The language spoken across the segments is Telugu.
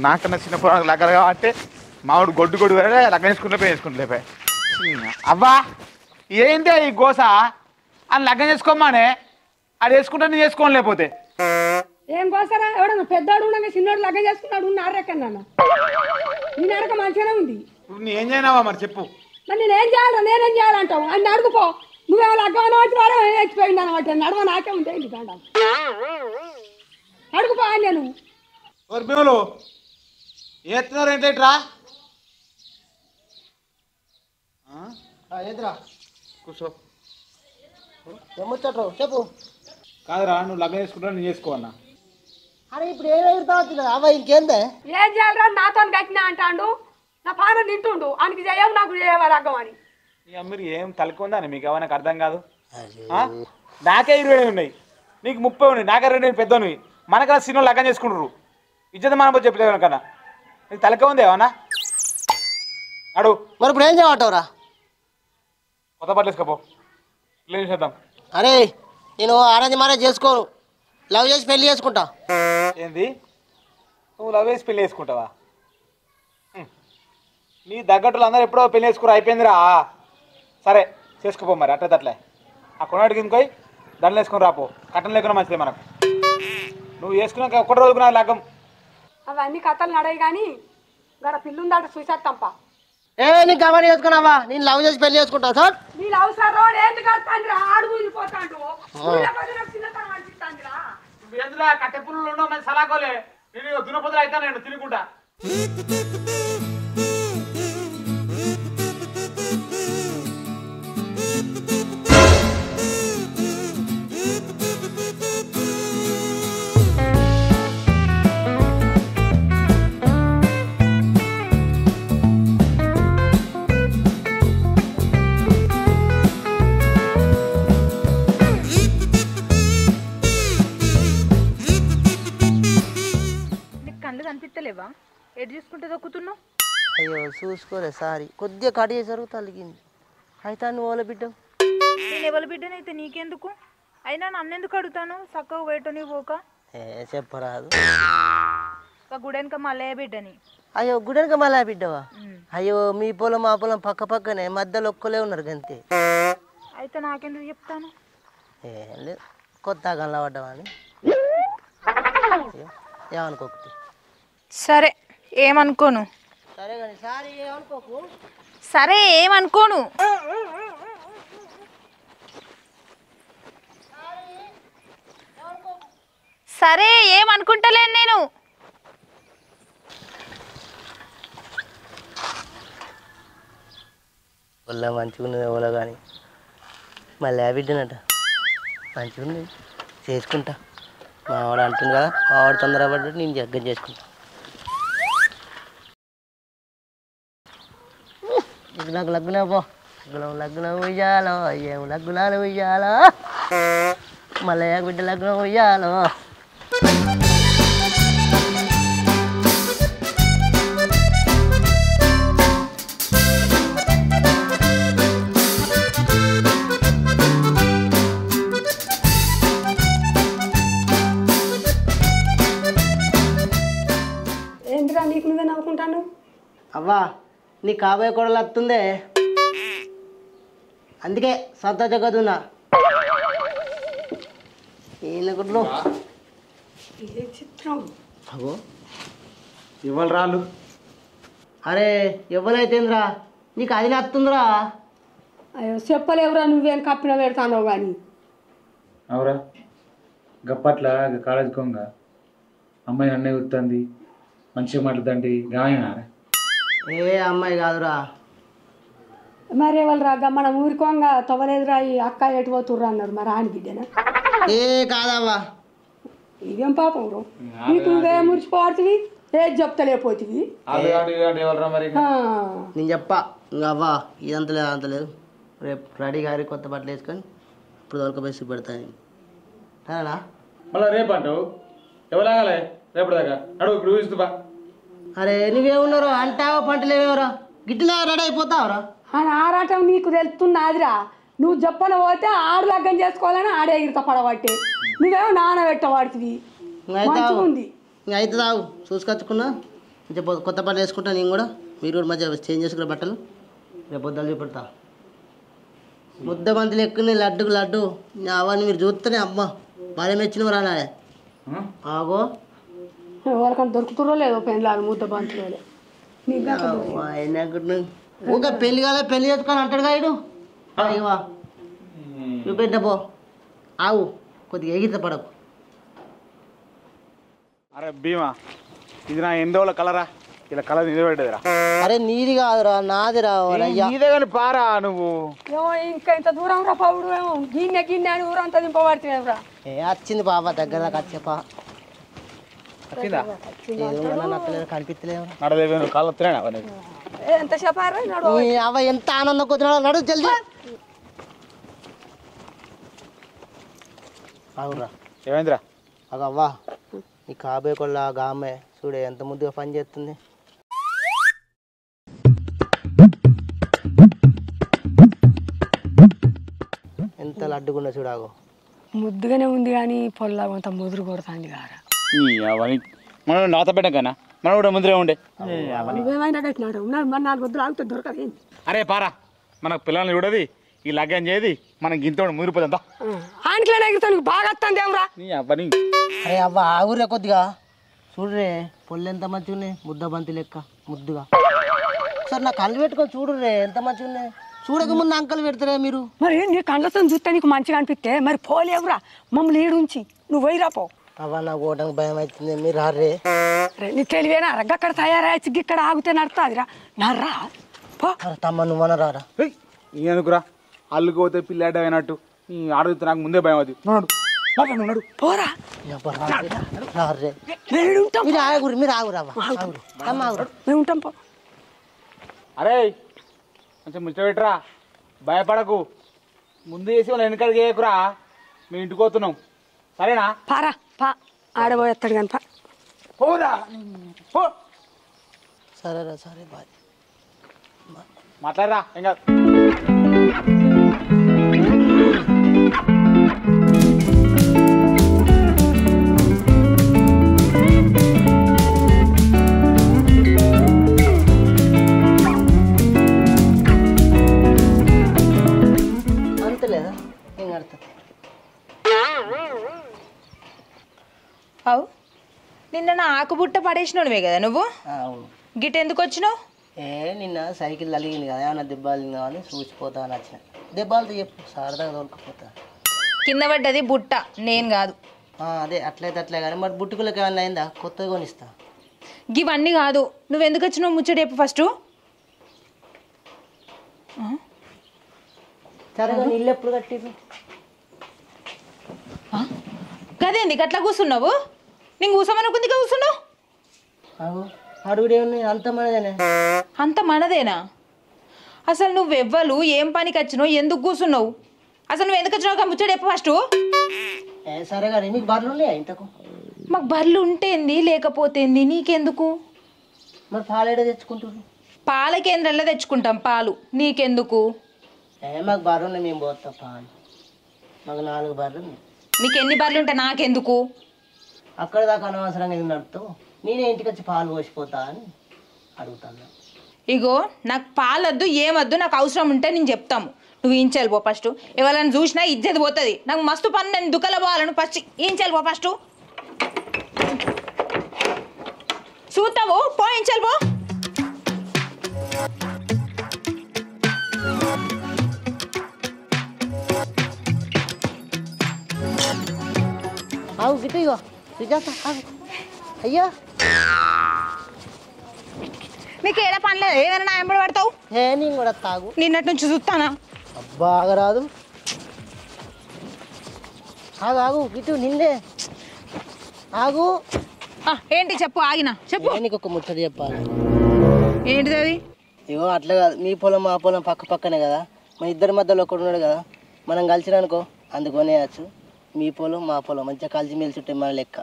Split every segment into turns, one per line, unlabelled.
నాకన్నా చిన్న పొలం లగ్గలు కాబట్టి మామిడి గొడ్డు గొడ్డు లగ్గం వేసుకుంటే అవ్వా ఏంటి ఈ గోస అని లగ్గం చేసుకోమానే అది వేసుకుంటా నేను చేసుకోని లేకపోతే
ఏం కోసరా ఎవడన్నా పెద్దోడు ఉండగా చిన్నోడు లగ్గం చేసుకున్నాడు నారెక్కన్నా నీ నడక మంచిగానే ఉంది.
ఏం చేయనావా మరి చెప్పు.
మరి నేనేం చేయాలంటావు అని అడుగుపో. నువ్వేమో లగ్గం వచ్చి వాడు ఎక్కిపోయింది అనమాట. నడవ నాకే ఉంది ఏంటి కాండ అడుగుపో అని నేను
భీములు ఎత్తున్నారు ఏంటరా
ఏంద్రా
కూర్చో.
ఏమొచ్చట్రావు చెప్పు.
కాదురా నువ్వు లగ్గం చేసుకుంటా నేను చేసుకోవన్నా.
అరే ఇప్పుడు ఏం ఎగురుతా వచ్చిందా అవ్వ ఇంకేందే
ఏం చేయాలరా నాతో కట్టినా అంటాడు. నా పానం తింటుండు ఆయనకి చేయవు నాకు చేయవా లగ్గం అని.
మీరు ఏం తలకుందని మీకు ఏమైనా అర్థం కాదు. నాకే 20 ఉన్నాయి నీకు 30 ఉన్నాయి. నాకే 2 పెద్దవి మనకన్నా సినిమా లగ్గం చేసుకుంటారు. ఇజ్జత మనం చెప్పలేదు కన్నా నీకు తలక ఉంది ఏమన్నా అడు.
మరి ఇప్పుడు ఏం చేయమంటావురా?
కొత్త బట్టలు వేసుకోపో లేదు చేద్దాం.
అరే నేను అరేంజ్ మ్యారేజ్ చేసుకోను, లవ్ చేసి పెళ్లి చేసుకుంటా.
ఏంది నువ్వు లవ్ చేసి పెళ్లి చేసుకుంటావా? నీ తగ్గట్టులు అందరూ ఎప్పుడో పెళ్లి చేసుకురా అయిపోయిందిరా. సరే చేసుకోపో మరి అట్లే ఆ కొనాడికి ఇంకోయి దండలు వేసుకొని రాపో. కట్టం లేకుండా మంచిది మనకు. నువ్వు వేసుకున్నాక ఒక్కటి రోజుకు నాకు లగ్గం.
అవన్నీ కథలు నడయి కానీ గడ పిల్లుందాట చూసేస్తాంప.
ఏ నీకు గమని చేసుకున్నావా? నేను లవ్ చేసి పెళ్లి చేసుకుంటా సార్.
నీళ్ళు అవసరం రోడ్ ఏంటి కడతాండిరా ఆడు కూలిపోతాడు అనిపిస్తాండిరా.
నువ్వు ఎందులో కట్టె పుల్లు ఉండవు మంచి సలాకోలే. నేను దునపొద్దులు అవుతాను నేను తినుకుంటా.
కనిపిస్తలేవా? ఎటు చూసుకుంటే దొక్కుతున్నావు?
అయ్యో చూసుకోలే సారీ, కొద్దిగా కట్ చేసారు తలిగింది. అయితే నువ్వు వాళ్ళ బిడ్డ.
నేను ఎవరి బిడ్డనైతే నీకెందుకు? అయినా నన్నెందుకు అడుగుతాను? చక్కగా వేయటని పోక
చెప్పరాదు.
గుడెనక మల్లయ్య బిడ్డని.
అయ్యో గుడెనక మళ్ళా బిడ్డవా? అయ్యో మీ పొలం మా పొలం పక్క పక్కనే, మధ్యలో ఒక్కలే ఉన్నారు గంతే.
అయితే నాకెందుకు చెప్తాను?
ఏం లేదు కొత్త గల్లా పడ్డావా అని. ఏమనుకోకు.
సరే ఏమనుకోను.
సరే కానీ సారీ ఏమనుకోకు.
సరే ఏమనుకోను. సరే ఏమనుకుంటలేను నేను.
వాళ్ళ మంచిగా ఉన్నది ఎవరో కానీ మళ్ళీ బిడ్డనట మంచిగా ఉంది చేసుకుంటా. మావాడు అంటుంది కదా, మావాడు తొందరపడ్డాడు, నేను జగ్గం చేసుకుంటా. నాకు లగ్న పో లగ్నం ఉయ్యాలో, ఏం లగ్నాలు ఉయ్యాలో, మళ్ళీ బిడ్డ లగ్నం ఉయ్యాలో.
ఏంటిరా నీకు నువ్వే నవ్వుకుంటాను?
అవ్వా నీ కాబోయే కొడలు వస్తుందే, అందుకే సొంత జగదున్నా. ఈయనకుట్లు
చిత్రం
అగో ఇవ్వాలి రాళ్ళు.
అరే ఎవరైతేంద్రా నీకు అది నత్తుందిరా.
అయ్యో చెప్పలేవురా, నువ్వేం కప్పిన పెడతానో కానీ.
అవురా గప్పట్ల కాలేజ్ కొంగ అమ్మాయి అన్నయ్య వస్తుంది మంచిగా మాట్లాడుతుంది గాయనా?
ఏ అమ్మాయి కాదురా.
మరి ఎవరు రాగా మన ఊరికోంగా తవ్వలేదురా ఈ అక్క ఎటు పోతుర్రా అన్నారు. మరి ఆని బిడ్డనా?
ఏ కాదవ్వా.
ఇదేం పాపం రో, నీకు నువ్వే మురిచిపోతుంది, ఏది చెప్తలేపోతుంది.
నేను చెప్పా ఇంకా అవ్వా ఇదంత లేదు అంత లేదు. రేపు రెడీ గారి కొత్త బట్టలు వేసుకొని ఇప్పుడు దొరకపోయి చూపెడతాను. సరేనా?
మళ్ళీ రేపు అంటావు ఎవరాగాలే రేపటి దాకా అడుగు ఇప్పుడు ఊహిస్తుబా.
అరే నువ్వేమున్నారో అంటావో పంటలు ఏమేవరా గిట్లా రెడీ అయిపోతావురా.
అని ఆరాటం నీకు తెలుస్తున్నదిరా. నువ్వు చెప్పన పోతే ఆడు లగ్గం చేసుకోవాలని ఆడే ఎగిరిత పడబట్టి నువ్వేమో నానబెట్టబడుతుంది. మంచిగా ఉంది.
ఇంకా అయితే తాగు చూసుకొచ్చుకున్నా కొంచెం కొత్త బట్టలు వేసుకుంటా నేను కూడా మీరు కూడా మధ్య చేంజ్ చేసుకున్న బట్టలు రేపు పొద్దులు చూపెడతా ముద్ద బంతులు ఎక్కువ లడ్డుకు లడ్డు అవన్నీ మీరు చూస్తేనే అమ్మ బాగా మెచ్చినవి రాలే ఆగో
ఎవరికైనా దొరుకుతురో లేదో పెళ్ళాలి ముద్ద బంతులు
ఊక పెళ్లి కాలే పెళ్లి చేసుకొని అంటాడు కాయడు ఇవా చూపెట్ట పో ఆవు కొద్దిగా ఎగిరిత పడకు
అరే భీమా ఇది నా ఎందోళ్ళ కలరా ఇలా కలర్ నిలబెట్టదురా.
అరే నీది కాదురా నాదిరా
నీదే కానీ పారా నువ్వు
ఇంకా ఇంత దూరం రా పౌడు గిన్నె గిన్నె అని ఊరంతా దింపబడుతున్నావురా.
ఏ వచ్చింది బాబా దగ్గర దాకా వచ్చేపా కనిపిస్తలేవు
నడదేవి నువ్వు కాళ్ళు వస్తున్నాయి
ఎంతసేపు
అవ ఎంత ఆనందం కూర్చున్నాడు నడు జల్దీ అవురా
ఏమైందిరా
అవ్వా ఈ కాబోయే కొల్ల గామె చూడే ఎంత ముద్దుగా పని చేస్తుంది. ఎంత లడ్డుకున్నా చూడాగో
ముద్దుగానే ఉంది కానీ పొల్ల కొంత ముదురు కొడుతుంది కారా.
మనం నాత పెట్టకన్నా మనం కూడా ముందరే ఉండే
నువ్వేమైనా కట్టినాడు ఉన్నాడు మన 4 వద్దులు ఆగితే దొరకదు.
అరే పారా మనకు పిల్లల్ని చూడది ఈ లగ్గం చేయది మనం గింత ముదిరిపోతుందా
ఆయనకి బాగా వస్తుంది ఏమరా
నీ అవ్వని.
అరే అవ్వ ఆగురే కొద్దిగా చూడరే పొల్లు ఎంత మంచిగా ఉన్నాయి ముద్ద బంతి లెక్క ముద్దుగా. సార్ నా కళ్ళు పెట్టుకొని చూడురే ఎంత మంచిగా ఉన్నాయి. చూడక ముందు అంకలు పెడతారే మీరు.
మరి నీ కళ్ళతో చూస్తే నీకు మంచిగా అనిపిస్తే మరి పోలేవురా మమ్మల్ని ఈడుంచి నువ్వు పోయిరా పో.
అవ్వ నాకు ఓటంగా భయం అవుతుంది మీరు రారే.
నీ తెలివేనా అక్కడ తయారయ్యి ఇక్కడ ఆగితే నడుతుందిరా నర్రా పో.
తమ్మ నువ్వన రారా
ఎందుకురా అల్లుకు పోతే పిల్లాడ అయినట్టు నీ ఆడుగుతే నాకు ముందే భయం అది నడు
పోరా
రారే
ఉంటాం.
మీరు ఆగురు మీరు ఆగురు అవ్వ ఆగురు అమ్మ ఆగురు
మేము ఉంటాం పో.
అరే కొంచెం ముచ్చబెట్టరా భయపడకు ముందు చేసి వాళ్ళు వెనకడికి చేయకురా మీ ఇంటికి పోతున్నాం సరేనా.
పారా పా ఆడబోయేస్తాడు కానీ పా
పోదా పో
సరేరా సరే బాయ్
మాట్లాడరా ఇంకా
అంతలేదా ఏం కడతా
అవు నిన్న నా ఆకుబుట్ట పడేసినవే కదా నువ్వు
అవును
గిట్ ఎందుకు వచ్చినావు?
నిన్న సైకిల్ తలిగింది కదా ఏమన్నా దెబ్బలు అని చూసిపోతా అని వచ్చిన దెబ్బలతో చెప్పు సారదాగా తోలుకపోతా.
కింద పడ్డది బుట్ట నేను కాదు.
అదే అట్లయితే అట్లే కానీ మరి బుట్టుకులకి ఏమన్నా అయిందా కొత్తగా కొనిస్తా.
ఇవన్నీ కాదు నువ్వు ఎందుకు వచ్చినావు ముచ్చట చెప్పు ఫస్ట్.
సరే ఇల్లు ఎప్పుడు కట్టిరు
కదేంది గట్లా కూర్చున్నావు? నేను కూర్చోమనుకుంది కూర్చున్నావు.
అడుగుడే ఉన్నాయి అంత మనదేనే.
అంత మనదేనా? అసలు నువ్వెవ్వలు ఏం పనికి వచ్చినావు ఎందుకు కూర్చున్నావు? అసలు నువ్వు ఎందుకు వచ్చినావు ముచ్చట చెప్పు ఫస్ట్.
సరే కానీ మీకు బర్రెలు ఉన్నాయా ఇంతకు?
మాకు బర్రెలు ఉంటేంది లేకపోతేంది నీకెందుకు?
మరి పాలేడ తెచ్చుకుంటారు?
పాల కేంద్రంలో తెచ్చుకుంటాం పాలు నీకెందుకు?
మాకు బర్రెలు ఉన్నాయి మేము పోతాం పాలు. మాకు 4 బర్రెలు ఉన్నాయి.
మీకు ఎన్ని బర్రెలు ఉంటాయి నాకెందుకు?
అక్కడ దాకా అనవసరంగా ఇది నడుపుతావు నేనే ఇంటికి వచ్చి పాలు పోసిపోతా అని అడుగుతాను.
ఇగో నాకు పాలొద్దు ఏమొద్దు నాకు అవసరం ఉంటే నేను చెప్తాము నువ్వు ఇంచాలి పో ఫస్ట్. ఎవరైనా చూసినా ఇజ్జత్ పోతుంది. నాకు మస్తు పని నేను దుఃఖలో పోవాలను ఫస్ట్ ఇంచాలి పో ఫస్ట్. చూస్తావు పోయించాలి పో.
ఆవు గిట్టు ఇగో అయ్యా
నీకు ఏడా పనిలేదు ఏదైనా నా ఎంబడి పడతావు.
నేను కూడా తాగు
నిన్నటి నుంచి చూస్తానా
బాగా రాదు. ఆగు ఆగు గిట్టు నిన్నే ఆగు.
ఏంటి చెప్పు ఆగినా చెప్పు.
నీకు ఒక ముచ్చట చెప్పాలి.
ఏంటిది అది?
ఇగో అట్లా కాదు మీ పొలం మా పొలం పక్క పక్కనే కదా మన ఇద్దరి మధ్యలో ఒకడు ఉన్నాడు కదా మనం కలిసిరనుకో అందుకొనేయచ్చు. మీ పొలం మా పొలం మంచిగా కలిసి మెలిసి ఉంటే మన లెక్క.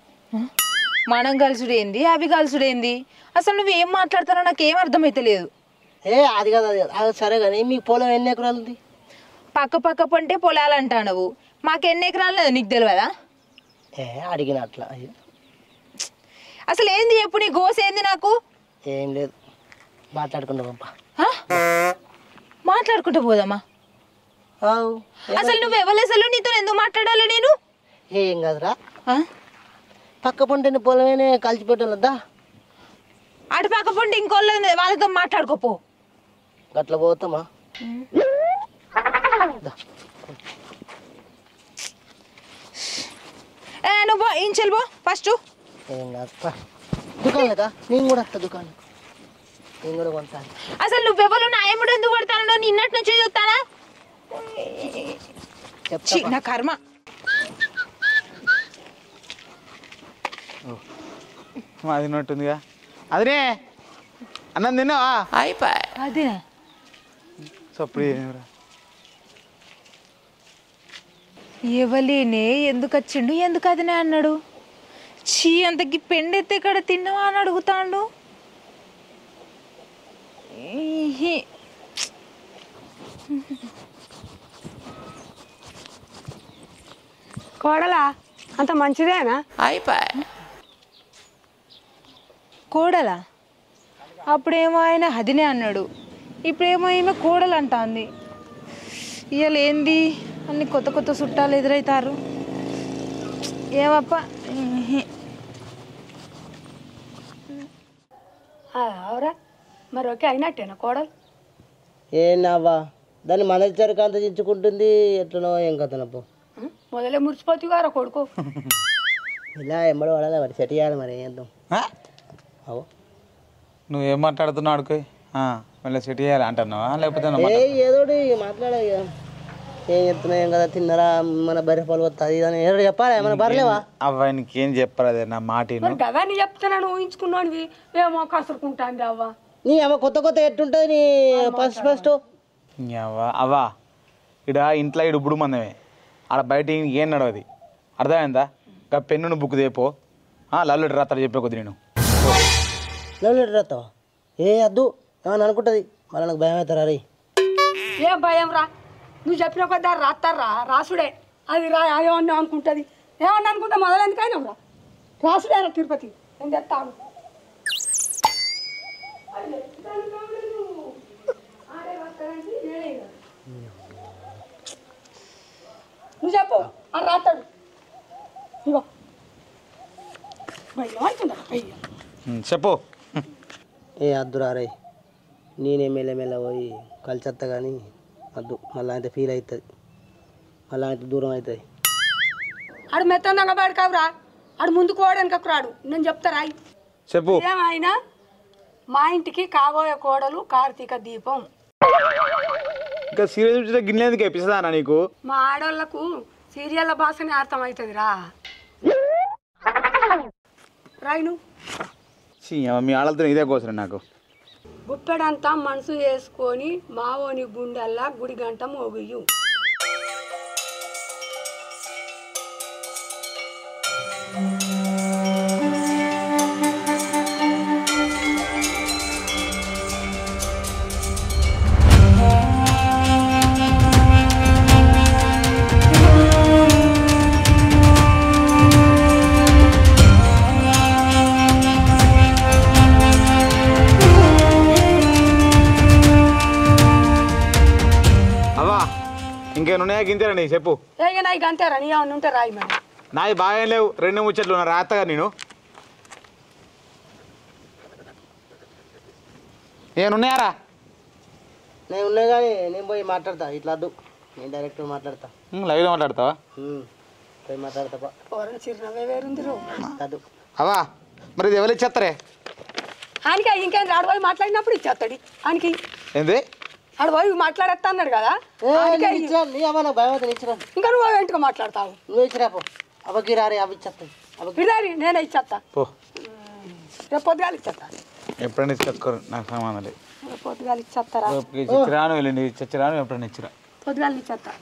మనం కలుసుడేంది అవి కలుసుడేంది? అసలు నువ్వు ఏం మాట్లాడుతానో నాకేం అర్థమైతే లేదు.
అది కదా అది సరే కానీ మీ పొలం ఎన్ని ఎకరాలు ఉంది?
పక్క పక్క పంటే పొలాలు అంటావు మాకు ఎన్ని ఎకరాలు లేదు నీకు తెలియదా?
అడిగిన అట్లా
అసలు ఏంది చెప్పు, నీ గోస ఏంది నాకు?
ఏం లేదు, మాట్లాడుకుంటా పంప.
మాట్లాడుకుంటూ పోదామా? అసలు నువ్వు ఎవరు, నీతో ఎందుకు మాట్లాడాలి నేను?
ఏం కాదురా, పక్క పంటని పొలమేనే కలిసిపెట్టాలద్దా,
అటు పక్క పంట ఇంకోళ్ళు వాళ్ళతో మాట్లాడుకోపో.
గట్ల పోతామా?
నువ్వు ఇంచెల్ పో ఫస్ట్.
ఏం కాదు, దుకాణం లేదా, నేను కూడా వస్తా దుకాణం, నేను కూడా కొంటాను.
అసలు నువ్వెవరు, నా ఎముడు ఎందుకు పడతానో నిన్నటి నుంచి చూస్తానా? నా కర్మ.
అది నట్టుందిగా. అదినే అన్నం తిన్నావా?
అదే
సప్పుడు
ఎవలేనే, ఎందుకు వచ్చిండు, ఎందుకు అదినే అన్నాడు? చీ, అంతకి పెండెత్తే ఇక్కడ తిన్నావా అని అడుగుతాండు.
కోడలా అంత మంచిదేనా?
కోడలా? అప్పుడేమో ఆయన అదినే అన్నాడు, ఇప్పుడేమో ఈమె కోడలు అంటాంది. ఇవాళ ఏంది అన్ని కొత్త కొత్త చుట్టాలు ఎదురవుతారు. ఏమప్ప.
అవురా, మరి ఓకే అయినట్టేనా కోడలు?
ఏనావా, దాన్ని మన చరికి అంత దించుకుంటుంది, ఎట్లనో ఏం కథనప్పు.
మొదలే మురిసిపోతు గారా కొడుకు.
ఇలా ఎంబడి పడాలి మరి, సెట్ చేయాలి మరి, ఏం చేద్దాం.
నువ్వేం మాట్లాడుతున్నావు అడుకో, మళ్ళీ సెట్ చేయాలి అంటున్నావా లేకపోతే
ఏదోటి మాట్లాడే, ఏం చెప్తున్నావు, ఏం కదా, తిన్నారా, మన బర్రె పాలు వస్తుంది అని ఏదో చెప్పాలి, మన బర్రెలేవా?
అవ్వానికి ఏం చెప్పాలి, అదే నా మాట
గదాన్ని చెప్తున్నాను, ఊహించుకున్నాను, ఏమో కసురుకుంటాను అవ్వ.
నీ అవ్వ కొత్త కొత్త ఎట్టుంటుంది నీ ఫస్ట్
అవ్వా. ఇడ ఇంట్లో ఇడు బుడు మందమే, ఆడ బయట ఏం నడవది, అర్థమైందా? ఇంకా పెన్నును బుక్ దేపో, లవ్ లెటర్ రాత్తాడు చెప్పే కొద్ది నేను.
Love letter రాస్తావా? ఏ అద్దు, ఏమని అనుకుంటుంది, మళ్ళీ నాకు భయం అవుతారా? రే
ఏం భయం రా, నువ్వు చెప్పిన కొద్ది రాస్తారా, రాసుడే అది రా, ఏమన్నా అనుకుంటుంది, ఏమన్నా అనుకుంటా మొదలెందుకైనా రా, రాసుడే రా తిరుపతి, నేను తెస్తాను. నువ్వు చెప్పు, అని రాస్తాడు. ఇగో
చెప్పు.
ఏ అద్దురా రే, నేనే మెల్లమెల్ల పోయి కలిసేస్తా కానీ వద్దు, మళ్ళీ అయితే ఫీల్ అవుతుంది, మళ్ళీ అయితే దూరం అవుతుంది.
ఆడు మెత్తంగా బయట కావురా, ఆడు ముందుకు పోవడానికి రాడు, నేను చెప్తారా
చెప్పు.
ఏమైనా మా ఇంటికి కాబోయే కోడలు కార్తీక దీపం.
ఇంకా సీరియల్ చూస్తే గిన్నె ఎందుకు ఎప్పిస్తుందా నీకు?
మా ఆడోళ్లకు సీరియల్ భాషనే అర్థం అవుతుంది రా. రాయిను
మీ ఆడలతో ఇదే కోసరం నాకు.
గుప్పెడంతా మనసు వేసుకొని మావోని గుండెల్లా గుడి గంట మోగుయు.
ఇంకేమున్నాయా గింతేరా నీ చెప్పు.
నాయి అంతేరా, నీ ఏమన్నా ఉంటే రాయి మరి.
నాయి బాగా లేవు, 2 ముచ్చట్లు రాత్తగా నేను. ఏమున్నాయారా?
నేను ఉన్నాయి కానీ నేను పోయి మాట్లాడతా, ఇట్లా వద్దు, నేను డైరెక్ట్ మాట్లాడతా.
లైవ్లో మాట్లాడతావా?
పోయి మాట్లాడతా.
చిరునవ్వే వేరుంది
కాదు
అవా, మరి ఇది ఎవరు ఇచ్చేస్తారే?
ఆయనకి ఇంకేం ఆడు పోయి మాట్లాడినప్పుడు ఇచ్చేస్తాడు. ఆయనకి
ఏంది
ఆడు పోయి మాట్లాడేస్తా అన్నాడు కదా, ఇంకా నువ్వు ఏంటిగా మాట్లాడతావు?
నువ్వు ఇచ్చిరాపో, అవ్వకి రారే, అవి ఇచ్చేస్తాను.
విడారి నేనే ఇచ్చేస్తా, రేపు పొద్దుగాలు ఇచ్చేస్తా.
ఎప్పుడైనా ఇచ్చేసుకోరు, నాకు సంబంధం లేదు.
పొద్దుగాలు ఇచ్చేస్తారా?
ఇచ్చిరాను వెళ్ళండి, ఇచ్చిరాను ఎప్పుడైనా ఇచ్చిరా,
పొద్దుగాలు ఇచ్చేస్తా.